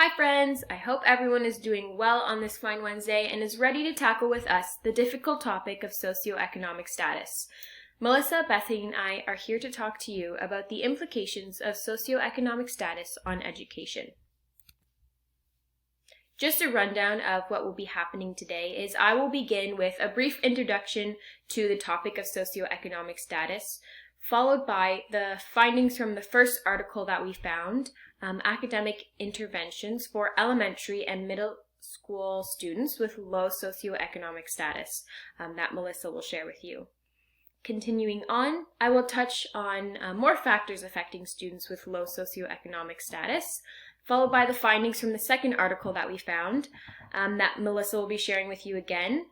Hi friends! I hope everyone is doing well on this fine Wednesday and is ready to tackle with us the difficult topic of socioeconomic status. Melissa, Bethany, and I are here to talk to you about the implications of socioeconomic status on education. Just a rundown of what will be happening today is I will begin with a brief introduction to the topic of socioeconomic status, followed by the findings from the first article that we found, academic interventions for elementary and middle school students with low socioeconomic status that Melissa will share with you. Continuing on, I will touch on more factors affecting students with low socioeconomic status, followed by the findings from the second article that we found that Melissa will be sharing with you again,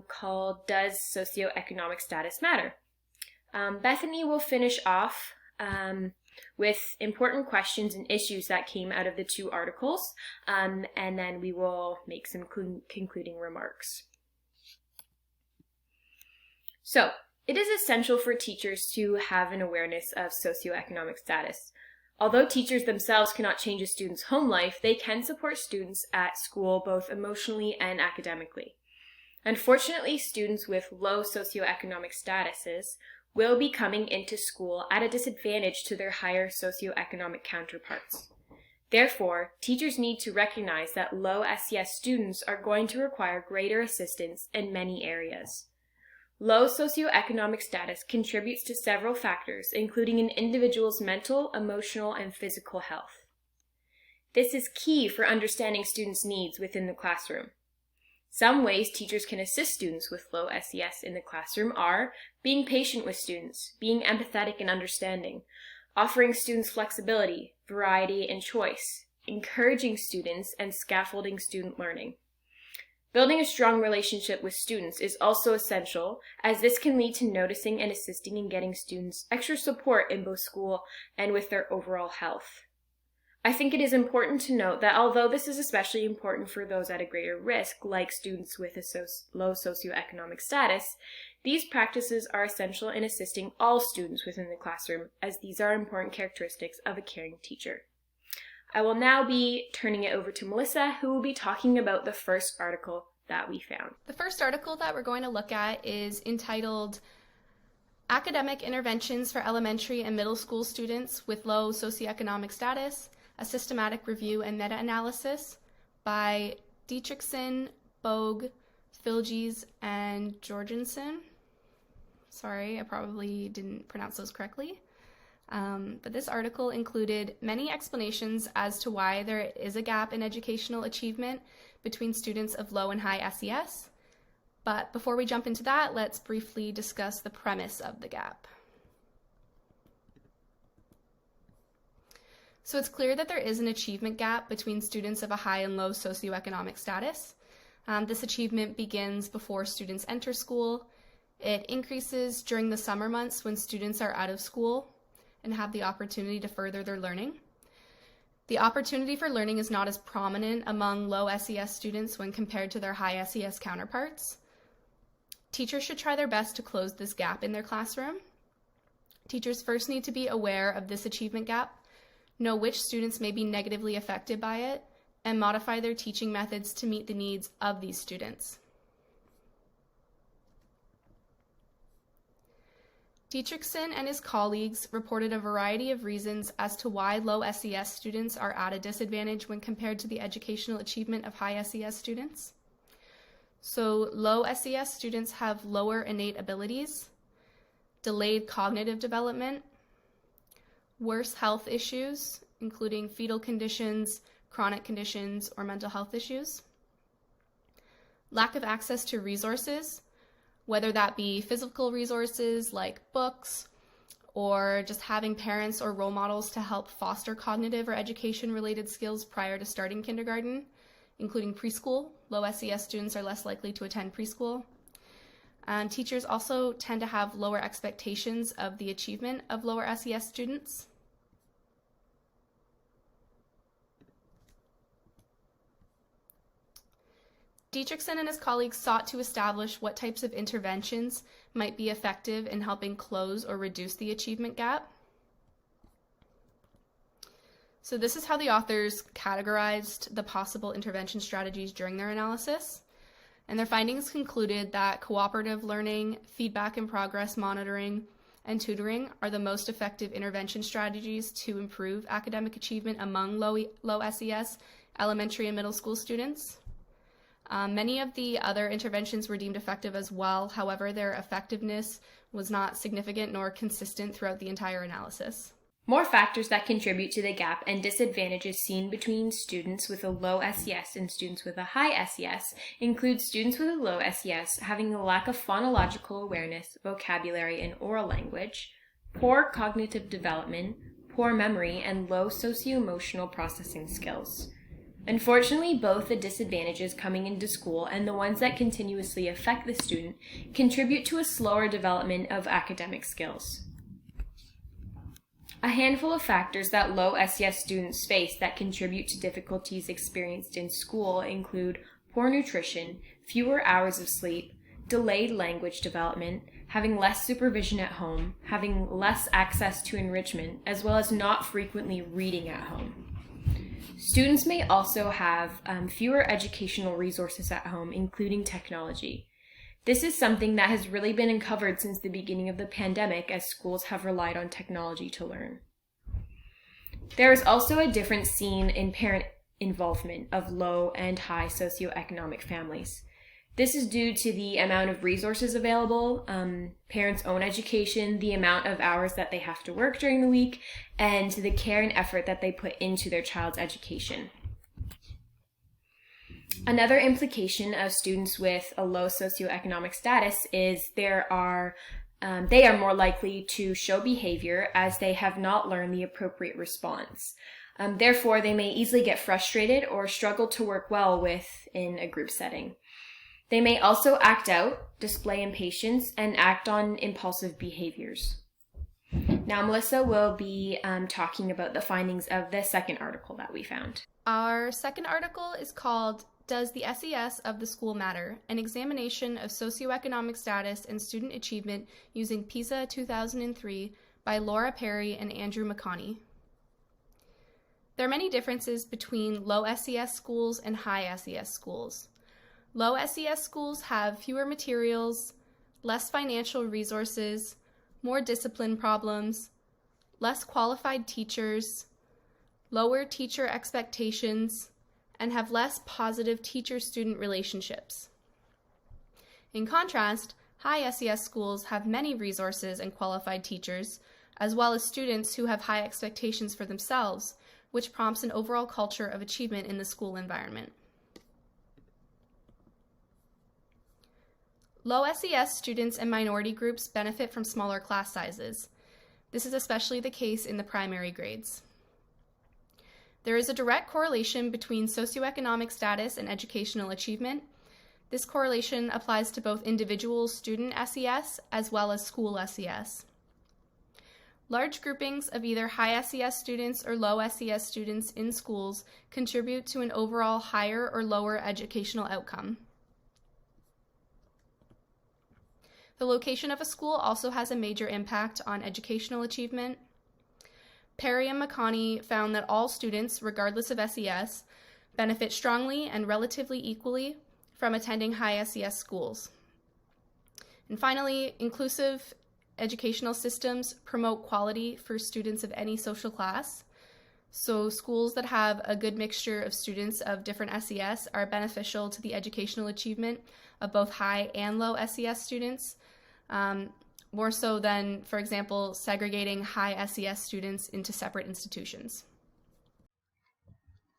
called Does Socioeconomic Status Matter? Bethany will finish off with important questions and issues that came out of the two articles, and then we will make some concluding remarks. So, it is essential for teachers to have an awareness of socioeconomic status. Although teachers themselves cannot change a student's home life, they can support students at school both emotionally and academically. Unfortunately, students with low socioeconomic statuses will be coming into school at a disadvantage to their higher socioeconomic counterparts. Therefore, teachers need to recognize that low SES students are going to require greater assistance in many areas. Low socioeconomic status contributes to several factors, including an individual's mental, emotional, and physical health. This is key for understanding students' needs within the classroom. Some ways teachers can assist students with low SES in the classroom are being patient with students, being empathetic and understanding, offering students flexibility, variety, and choice, encouraging students, and scaffolding student learning. Building a strong relationship with students is also essential, as this can lead to noticing and assisting in getting students extra support in both school and with their overall health. I think it is important to note that although this is especially important for those at a greater risk, like students with a low socioeconomic status, these practices are essential in assisting all students within the classroom, as these are important characteristics of a caring teacher. I will now be turning it over to Melissa, who will be talking about the first article that we found. The first article that we're going to look at is entitled Academic Interventions for Elementary and Middle School Students with Low Socioeconomic Status, a Systematic Review and Meta-Analysis by Dietrichson, Bogue, Filges, and Jorgensen. Sorry, I probably didn't pronounce those correctly. But this article included many explanations as to why there is a gap in educational achievement between students of low and high SES. But before we jump into that, let's briefly discuss the premise of the gap. So it's clear that there is an achievement gap between students of a high and low socioeconomic status. This achievement begins before students enter school. It increases during the summer months when students are out of school and have the opportunity to further their learning. The opportunity for learning is not as prominent among low SES students when compared to their high SES counterparts. Teachers should try their best to close this gap in their classroom. Teachers first need to be aware of this achievement gap, know which students may be negatively affected by it, and modify their teaching methods to meet the needs of these students. Dietrichson and his colleagues reported a variety of reasons as to why low SES students are at a disadvantage when compared to the educational achievement of high SES students. So low SES students have lower innate abilities, delayed cognitive development, worse health issues, including fetal conditions, chronic conditions, or mental health issues, lack of access to resources, whether that be physical resources like books, or just having parents or role models to help foster cognitive or education-related skills prior to starting kindergarten, including preschool. Low SES students are less likely to attend preschool. Teachers also tend to have lower expectations of the achievement of lower SES students. Dietrichson and his colleagues sought to establish what types of interventions might be effective in helping close or reduce the achievement gap. So this is how the authors categorized the possible intervention strategies during their analysis. And their findings concluded that cooperative learning, feedback and progress monitoring, and tutoring are the most effective intervention strategies to improve academic achievement among low SES elementary and middle school students. Many of the other interventions were deemed effective as well. However, their effectiveness was not significant nor consistent throughout the entire analysis. More factors that contribute to the gap and disadvantages seen between students with a low SES and students with a high SES include students with a low SES having a lack of phonological awareness, vocabulary, and oral language, poor cognitive development, poor memory, and low socio-emotional processing skills. Unfortunately, both the disadvantages coming into school and the ones that continuously affect the student contribute to a slower development of academic skills. A handful of factors that low SES students face that contribute to difficulties experienced in school include poor nutrition, fewer hours of sleep, delayed language development, having less supervision at home, having less access to enrichment, as well as not frequently reading at home. Students may also have fewer educational resources at home, including technology. This is something that has really been uncovered since the beginning of the pandemic as schools have relied on technology to learn. There is also a difference seen in parent involvement of low and high socioeconomic families. This is due to the amount of resources available, parents' own education, the amount of hours that they have to work during the week, and the care and effort that they put into their child's education. Another implication of students with a low socioeconomic status is they are more likely to show behavior as they have not learned the appropriate response. Therefore, they may easily get frustrated or struggle to work well within a group setting. They may also act out, display impatience, and act on impulsive behaviors. Now, Melissa will be talking about the findings of the second article that we found. Our second article is called Does the SES of the School Matter? An examination of socioeconomic status and student achievement using PISA 2003 by Laura Perry and Andrew McConney. There are many differences between low SES schools and high SES schools. Low SES schools have fewer materials, less financial resources, more discipline problems, less qualified teachers, lower teacher expectations, and have less positive teacher-student relationships. In contrast, high SES schools have many resources and qualified teachers, as well as students who have high expectations for themselves, which prompts an overall culture of achievement in the school environment. Low SES students and minority groups benefit from smaller class sizes. This is especially the case in the primary grades. There is a direct correlation between socioeconomic status and educational achievement. This correlation applies to both individual student SES as well as school SES. Large groupings of either high SES students or low SES students in schools contribute to an overall higher or lower educational outcome. The location of a school also has a major impact on educational achievement. Perry and McConney found that all students, regardless of SES, benefit strongly and relatively equally from attending high SES schools. And finally, inclusive educational systems promote quality for students of any social class. So schools that have a good mixture of students of different SES are beneficial to the educational achievement of both high and low SES students, more so than, for example, segregating high SES students into separate institutions.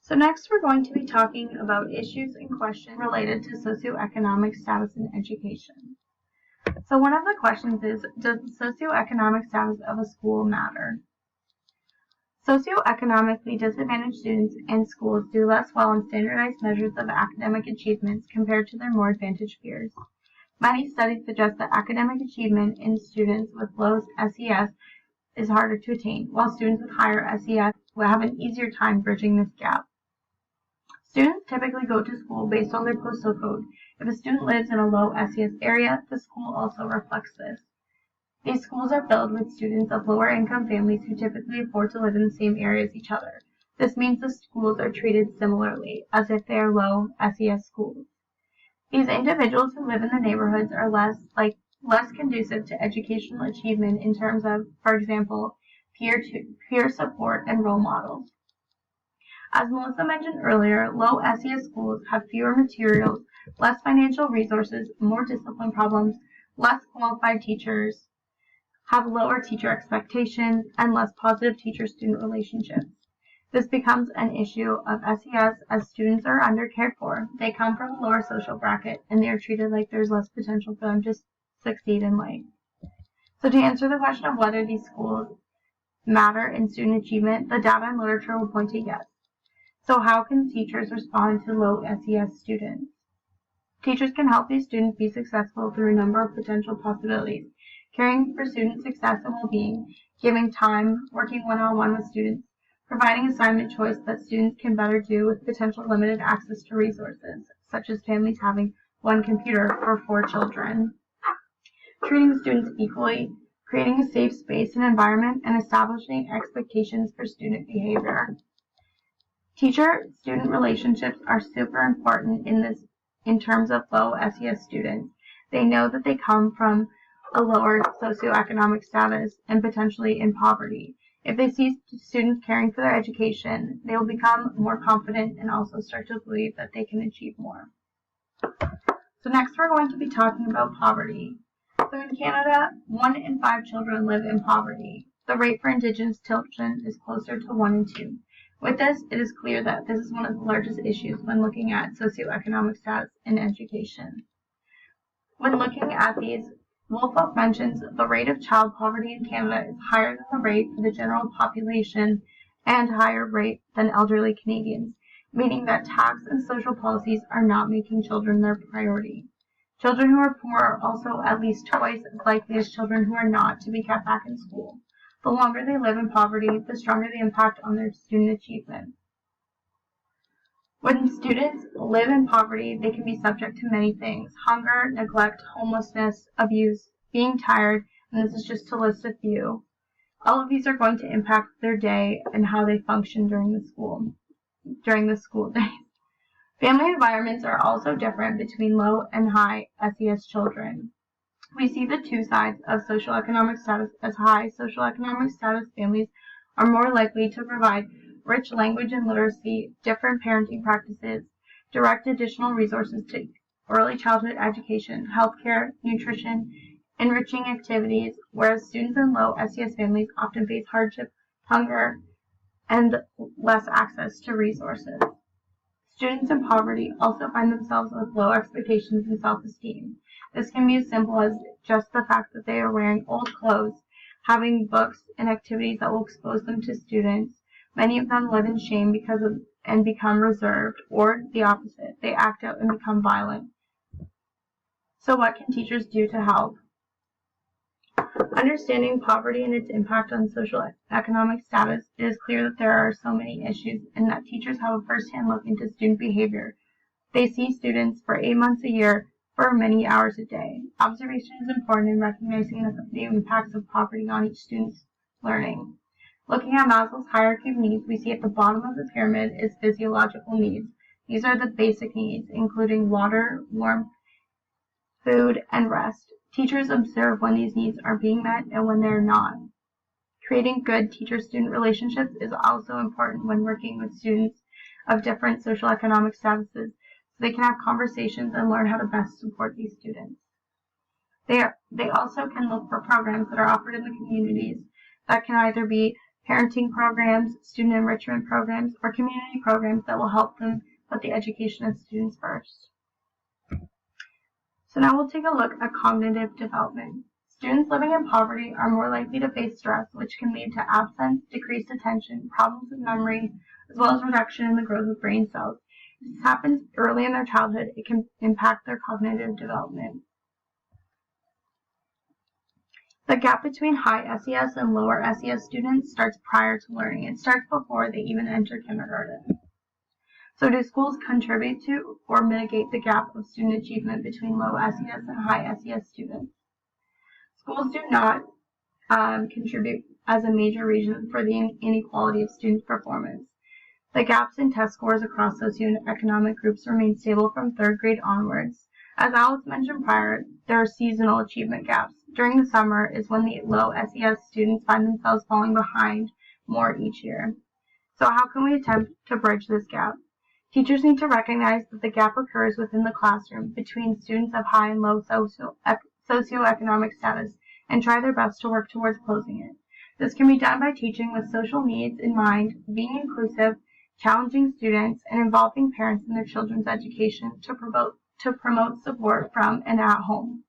So next we're going to be talking about issues and questions related to socioeconomic status in education. So one of the questions is, does the socioeconomic status of a school matter? Socioeconomically disadvantaged students in schools do less well in standardized measures of academic achievements compared to their more advantaged peers. Many studies suggest that academic achievement in students with low SES is harder to attain, while students with higher SES will have an easier time bridging this gap. Students typically go to school based on their postal code. If a student lives in a low SES area, the school also reflects this. These schools are filled with students of lower income families who typically afford to live in the same area as each other. This means the schools are treated similarly, as if they are low SES schools. These individuals who live in the neighborhoods are less conducive to educational achievement in terms of, for example, peer support and role models. As Melissa mentioned earlier, low SES schools have fewer materials, less financial resources, more discipline problems, less qualified teachers, have lower teacher expectations, and less positive teacher-student relationships. This becomes an issue of SES as students are under-cared for. They come from a lower social bracket, and they are treated like there's less potential for them to succeed in life. So to answer the question of whether these schools matter in student achievement, the data and literature will point to yes. So how can teachers respond to low SES students? Teachers can help these students be successful through a number of potential possibilities: caring for student success and well-being, giving time, working one-on-one with students, providing assignment choice that students can better do with potential limited access to resources, such as families having one computer for 4 children, treating students equally, creating a safe space and environment, and establishing expectations for student behavior. Teacher-student relationships are super important in terms of low SES students. They know that they come from a lower socioeconomic status and potentially in poverty. If they see students caring for their education, they will become more confident and also start to believe that they can achieve more. So next we're going to be talking about poverty. So in Canada, 1 in 5 children live in poverty. The rate for Indigenous children is closer to 1 in 2. With this, it is clear that this is one of the largest issues when looking at socioeconomic status in education. When looking at these, Woolfolk mentions the rate of child poverty in Canada is higher than the rate for the general population and higher rate than elderly Canadians, meaning that tax and social policies are not making children their priority. Children who are poor are also at least twice as likely as children who are not to be kept back in school. The longer they live in poverty, the stronger the impact on their student achievement. When students live in poverty, they can be subject to many things: hunger, neglect, homelessness, abuse, being tired, and this is just to list a few. All of these are going to impact their day and how they function during the school day. Family environments are also different between low and high SES children. We see the two sides of socioeconomic status as high socioeconomic status families are more likely to provide rich language and literacy, different parenting practices, direct additional resources to early childhood education, healthcare, nutrition, enriching activities, whereas students in low SES families often face hardship, hunger, and less access to resources. Students in poverty also find themselves with low expectations and self-esteem. This can be as simple as just the fact that they are wearing old clothes, having books and activities that will expose them to students. Many of them live in shame and become reserved, or the opposite. They act out and become violent. So what can teachers do to help? Understanding poverty and its impact on social economic status, it is clear that there are so many issues and that teachers have a first-hand look into student behavior. They see students for 8 months a year for many hours a day. Observation is important in recognizing the impacts of poverty on each student's learning. Looking at Maslow's hierarchy of needs, we see at the bottom of the pyramid is physiological needs. These are the basic needs, including water, warmth, food, and rest. Teachers observe when these needs are being met and when they're not. Creating good teacher-student relationships is also important when working with students of different social economic statuses, so they can have conversations and learn how to best support these students. They also can look for programs that are offered in the communities that can either be parenting programs, student enrichment programs, or community programs that will help them put the education of students first. So now we'll take a look at cognitive development. Students living in poverty are more likely to face stress, which can lead to absence, decreased attention, problems with memory, as well as reduction in the growth of brain cells. If this happens early in their childhood, it can impact their cognitive development. The gap between high SES and lower SES students starts prior to learning. It starts before they even enter kindergarten. So do schools contribute to or mitigate the gap of student achievement between low SES and high SES students? Schools do not contribute as a major reason for the inequality of students' performance. The gaps in test scores across socioeconomic groups remain stable from third grade onwards. As Alex mentioned prior, there are seasonal achievement gaps. During the summer is when the low SES students find themselves falling behind more each year. So how can we attempt to bridge this gap? Teachers need to recognize that the gap occurs within the classroom between students of high and low socioeconomic status and try their best to work towards closing it. This can be done by teaching with social needs in mind, being inclusive, challenging students, and involving parents in their children's education to promote support from and at home.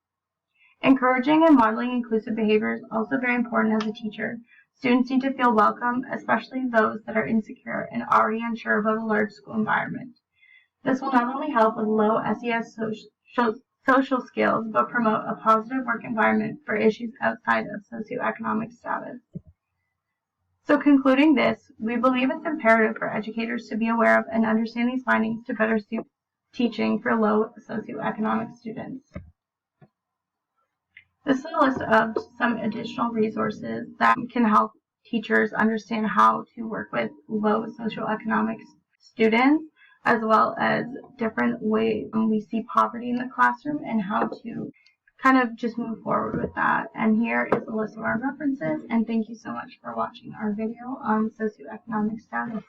Encouraging and modeling inclusive behavior is also very important as a teacher. Students need to feel welcome, especially those that are insecure and already unsure about a large school environment. This will not only help with low SES social skills, but promote a positive work environment for issues outside of socioeconomic status. So concluding this, we believe it's imperative for educators to be aware of and understand these findings to better suit teaching for low socioeconomic students. This is a list of some additional resources that can help teachers understand how to work with low socioeconomic students, as well as different ways we see poverty in the classroom and how to kind of just move forward with that. And here is a list of our references, and thank you so much for watching our video on socioeconomic status.